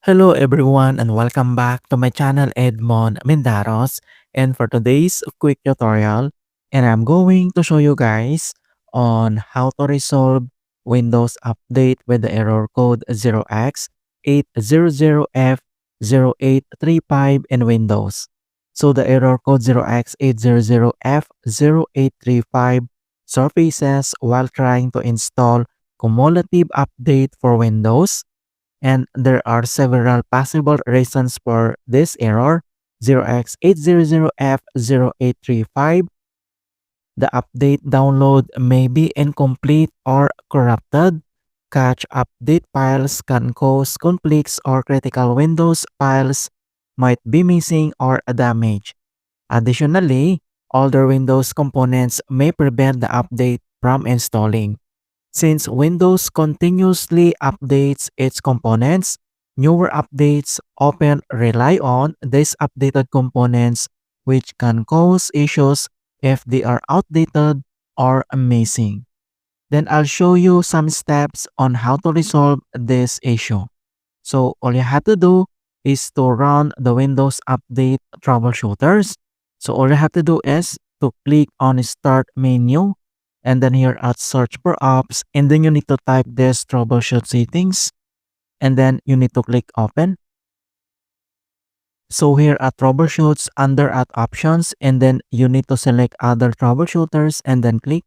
Hello everyone and welcome back to my channel Edmund Mindaros, and for today's quick tutorial, and I'm going to show you guys on how to resolve Windows update with the error code 0x800f0835 in Windows. So the error code 0x800f0835 surfaces while trying to install cumulative update for Windows, and there are several possible reasons for this error. 0x800f0835. The update download may be incomplete or corrupted. Cache update files can cause conflicts, or critical Windows files might be missing or damaged. Additionally, older Windows components may prevent the update from installing. Since Windows continuously updates its components, newer updates often rely on these updated components, which can cause issues if they are outdated or missing. Then I'll show you some steps on how to resolve this issue. So all you have to do is to run the Windows Update Troubleshooters. So all you have to do is to click on Start menu, and then here at Search for Apps, and then you need to type this Troubleshoot settings, and then you need to click Open. So here at Troubleshoots, under at Options, and then you need to select Other Troubleshooters and then click.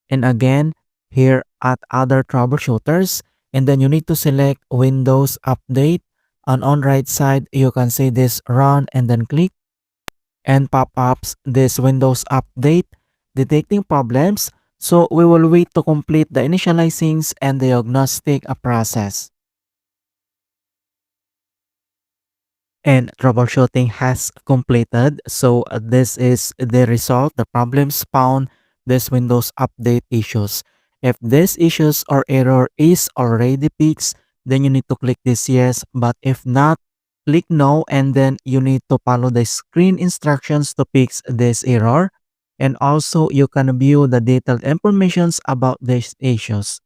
And again, here at Other Troubleshooters, and then you need to select Windows Update. And on right side, you can see this Run and then click, and pop-ups this Windows Update detecting problems. So we will wait to complete the initializings and diagnostic process. And troubleshooting has completed. So this is the result. The problems found, this Windows Update issues. If these issues or error is already fixed, then you need to click this yes. But if not, click no, and then you need to follow the screen instructions to fix this error. And also you can view the detailed informations about these issues.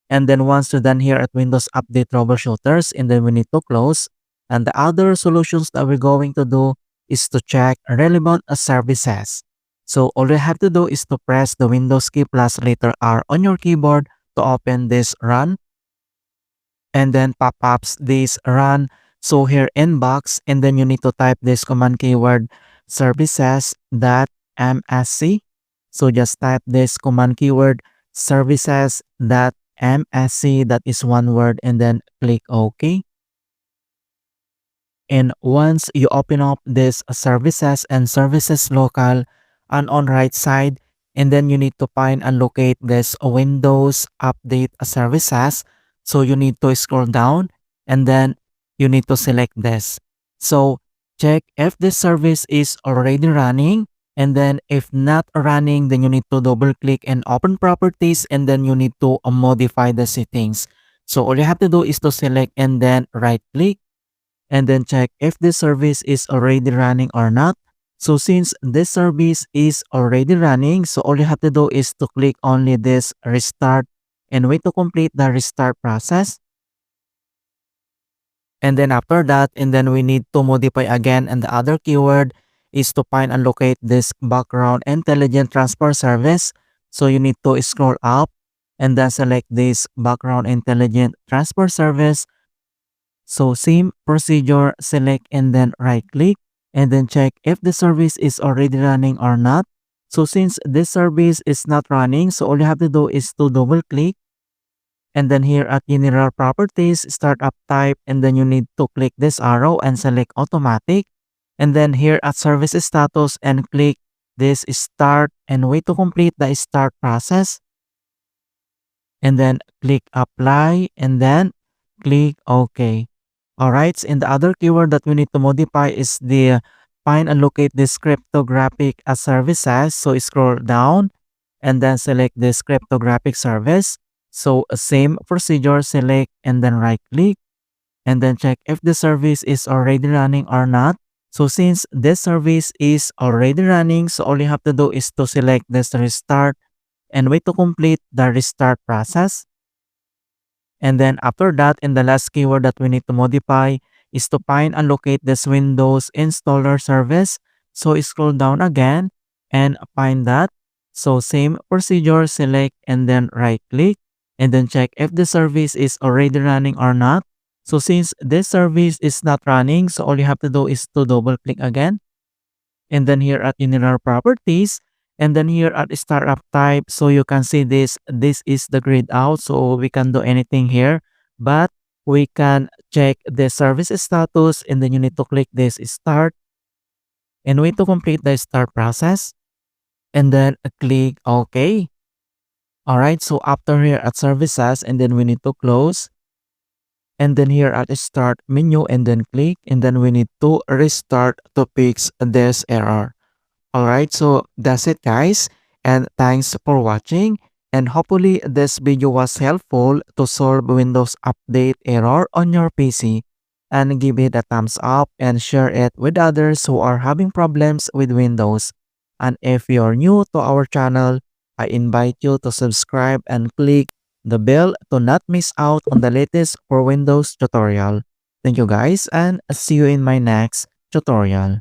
And then once you're done here at Windows Update Troubleshooters, and then we need to close. And the other solutions that we're going to do is to check relevant services. So all you have to do is to press the Windows key plus letter R on your keyboard to open this Run. And then pop-ups this Run. So here inbox, and then you need to type this command keyword services.msc. So just type this command keyword services.msc, that is one word, and then click OK. And once you open up this services and services local, and on right side, and then you need to find and locate this Windows Update services. So you need to scroll down, and then you need to select this. So check if this service is already running, and then if not running, then you need to double click and open properties, and then you need to modify the settings. So all you have to do is to select and then right click, and then check if this service is already running or not. So since this service is already running, so all you have to do is to click only this restart and wait to complete the restart process. And then after that, and then we need to modify again, and the other keyword is to find and locate this background intelligent transfer service. So you need to scroll up and then select this background intelligent transfer service. So same procedure, select and then right click, and then check if the service is already running or not. So since this service is not running, so all you have to do is to double click, and then here at general properties, startup type, and then you need to click this arrow and select automatic, and then here at service status and click this start and wait to complete the start process, and then click apply and then click OK. Alright, and the other keyword that we need to modify is the find and locate this cryptographic services. So scroll down and then select this cryptographic service. So same procedure, select and then right click, and then check if the service is already running or not. So since this service is already running, so all you have to do is to select this restart and wait to complete the restart process. And then after that, in the last keyword that we need to modify is to find and locate this Windows installer service. So scroll down again and find that. So same procedure, select and then right click and then check if the service is already running or not. So since this service is not running, so all you have to do is to double click again. And then here at general properties, and then here at startup type, so you can see this is the grid out, so we can do anything here, but we can check the service status, and then you need to click this start and wait to complete the start process and then click OK. All right, so after here at services, and then we need to close, and then here at start menu and then click, and then we need to restart to fix this error. Alright, so that's it guys, and thanks for watching, and hopefully this video was helpful to solve Windows Update error on your PC, and give it a thumbs up and share it with others who are having problems with Windows. And if you're new to our channel, I invite you to subscribe and click the bell to not miss out on the latest for Windows tutorial. Thank you guys, and see you in my next tutorial.